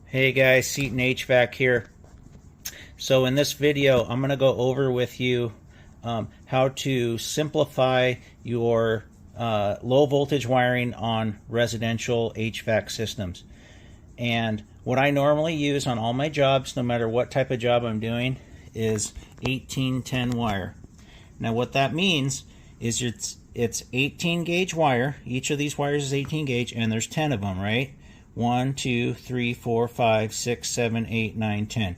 Hey guys, Seaton HVAC here. So in this video, I'm going to go over with you how to simplify your low voltage wiring on residential HVAC systems. And what I normally use on all my jobs, no matter what type of job I'm doing, is 1810 wire. Now what that means is it's 18 gauge wire. Each of these wires is 18 gauge, and there's 10 of them, right? 1, 2, 3, 4, 5, 6, 7, 8, 9, 10.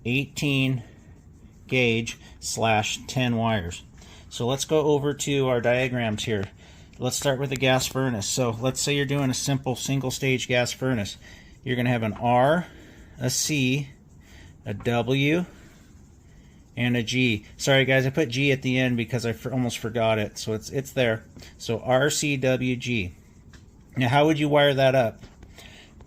18 gauge / 10 wires. So let's go over to our diagrams here. Let's start with the gas furnace. So let's say you're doing a simple single stage gas furnace. You're going to have an R, a C, a W, and a G. Sorry guys, I put G at the end because I almost forgot it. So it's there. So R, C, W, G. Now how would you wire that up?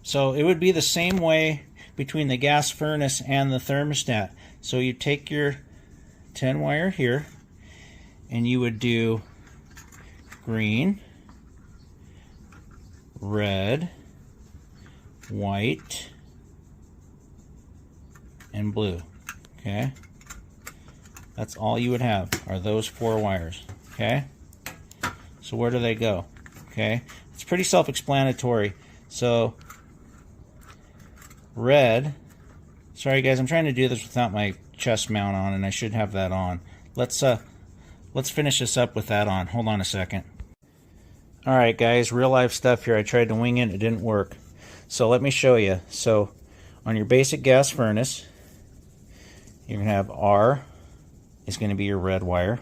So it would be the same way between the gas furnace and the thermostat. So you take your 10 wire here and you would do green, red, white, and blue. Okay? That's all you would have are those 4 wires. Okay? So where do they go? Okay? It's pretty self-explanatory. So red, sorry guys, I'm trying to do this without my chest mount on, and I should have that on. Let's finish this up with that on. Hold on a second. Alright guys, real life stuff here. I tried to wing it didn't work. So let me show you. So on your basic gas furnace, you're going to have R is going to be your red wire.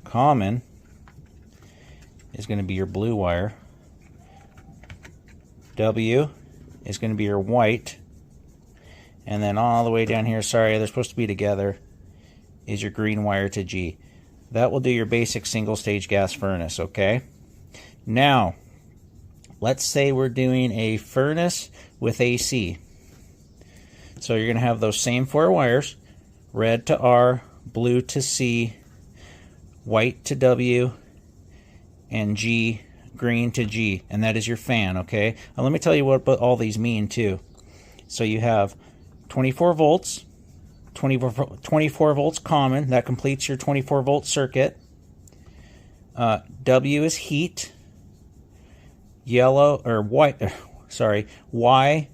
Common is going to be your blue wire. W is going to be your white. And then all the way down here, sorry, they're supposed to be together, is your green wire to G. That will do your basic single stage gas furnace, okay? Now, let's say we're doing a furnace with AC. So you're going to have those same 4 wires, red to R, blue to C, white to W, and G, green to G, and that is your fan, okay? Now let me tell you what all these mean too. So you have 24 volts, 24 volts common, that completes your 24 volt circuit. W is heat, yellow or white, sorry, Y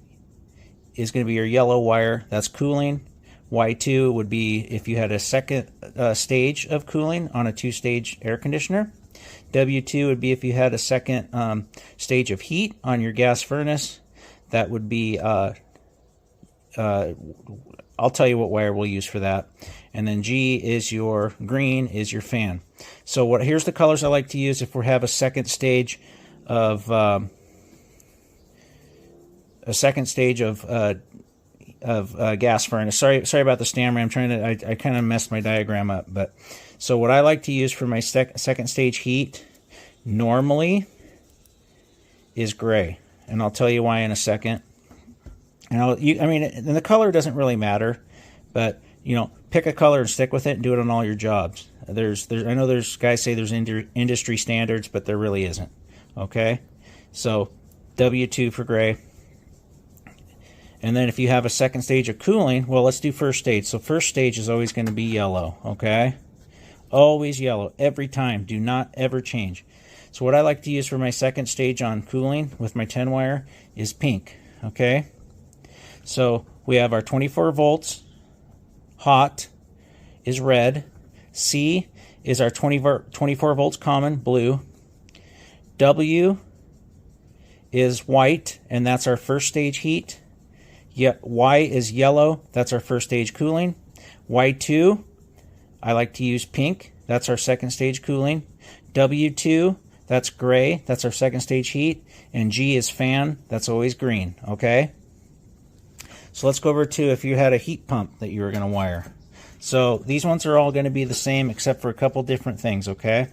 is going to be your yellow wire, that's cooling. Y2 would be if you had a second stage of cooling on a 2-stage air conditioner. W2 would be if you had a second stage of heat on your gas furnace. That would be I'll tell you what wire we'll use for that. And then G is your green, is your fan. So here's the colors I like to use if we have a second stage of gas furnace. Sorry about the stammering. I'm trying to. I kind of messed my diagram up. But so what I like to use for my second stage heat normally is gray, and I'll tell you why in a second. And I mean, and the color doesn't really matter, but you know, pick a color and stick with it and do it on all your jobs. I know there's guys say there's industry standards, but there really isn't. Okay, so W2 for gray. And then if you have a second stage of cooling, well, let's do first stage. So first stage is always going to be yellow, okay? Always yellow, every time. Do not ever change. So what I like to use for my second stage on cooling with my 10 wire is pink, okay? So we have our 24 volts, hot is red, C is our 24 volts common, blue, W is white, and that's our first stage heat. Y is yellow, that's our first stage cooling. Y2, I like to use pink, that's our second stage cooling. W2, that's gray, that's our second stage heat. And G is fan, that's always green, okay? So let's go over to if you had a heat pump that you were going to wire. So these ones are all going to be the same except for a couple different things, okay?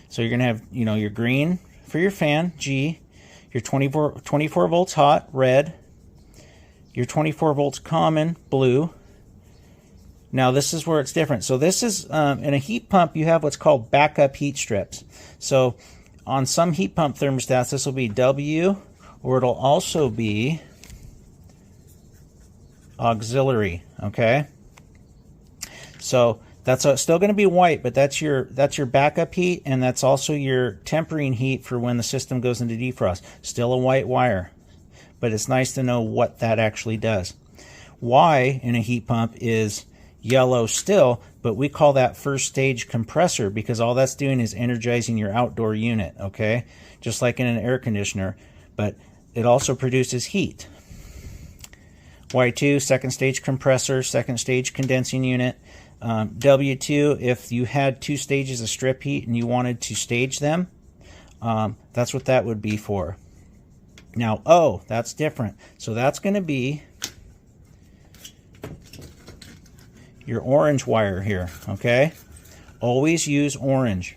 So you're going to have, you know, your green for your fan, G, your 24 volts hot, red, your 24 volts common, blue. Now this is where it's different. So this is, in a heat pump, you have what's called backup heat strips. So on some heat pump thermostats, this will be W, or it'll also be auxiliary, okay? So that's still going to be white, but that's your backup heat, and that's also your tempering heat for when the system goes into defrost. Still a white wire, but it's nice to know what that actually does. Y in a heat pump is yellow still, but we call that first stage compressor because all that's doing is energizing your outdoor unit, okay? Just like in an air conditioner, but it also produces heat. Y2, second stage compressor, second stage condensing unit. W2, if you had 2 stages of strip heat and you wanted to stage them, that's what that would be for. Now O, that's different. So that's going to be your orange wire here, okay? Always use orange.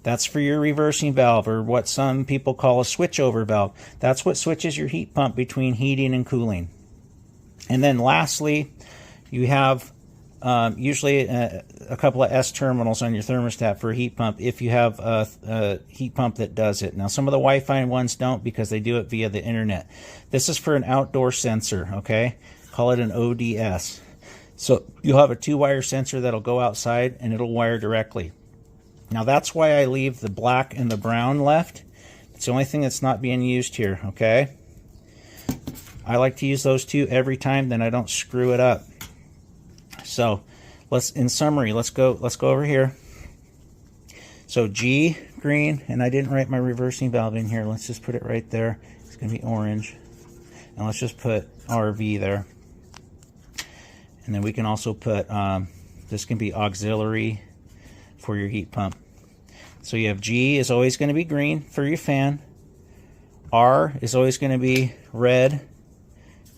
That's for your reversing valve, or what some people call a switchover valve. That's what switches your heat pump between heating and cooling. And then lastly, you have usually a couple of S terminals on your thermostat for a heat pump if you have a heat pump that does it. Now, some of the Wi-Fi ones don't because they do it via the internet. This is for an outdoor sensor, okay? Call it an ODS. So you'll have a 2-wire sensor that'll go outside and it'll wire directly. Now that's why I leave the black and the brown left. It's the only thing that's not being used here, okay? I like to use those 2 every time, then I don't screw it up. So in summary, let's go over here. So G, green, and I didn't write my reversing valve in here. Let's just put it right there. It's gonna be orange. And let's just put RV there. And then we can also put, this can be auxiliary for your heat pump. So you have G is always going to be green for your fan. R is always going to be red,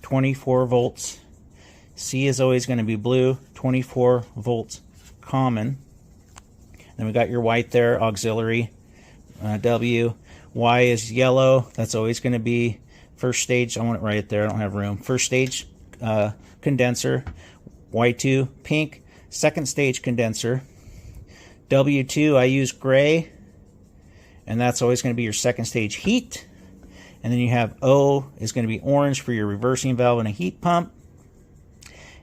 24 volts. C is always going to be blue, 24 volts common. Then we got your white there, auxiliary. W. Y is yellow. That's always going to be first stage. I want it right there. I don't have room. First stage condenser. Y2, pink, second stage condenser. W2, I use gray, and that's always going to be your second stage heat. And then you have O is going to be orange for your reversing valve and a heat pump.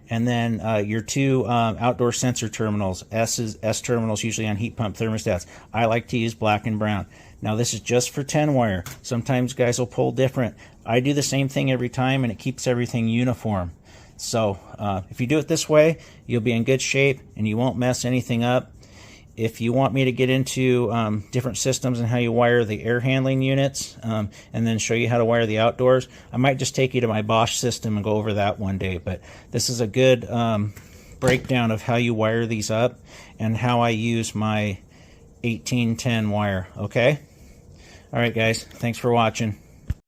And then your 2 outdoor sensor terminals. S terminals usually on heat pump thermostats. I like to use black and brown. Now this is just for 10-wire. Sometimes guys will pull different. I do the same thing every time, and it keeps everything uniform. So if you do it this way, you'll be in good shape and you won't mess anything up. If you want me to get into different systems and how you wire the air handling units and then show you how to wire the outdoors, I might just take you to my Bosch system and go over that one day. But this is a good breakdown of how you wire these up and how I use my 1810 wire, okay? All right, guys, thanks for watching.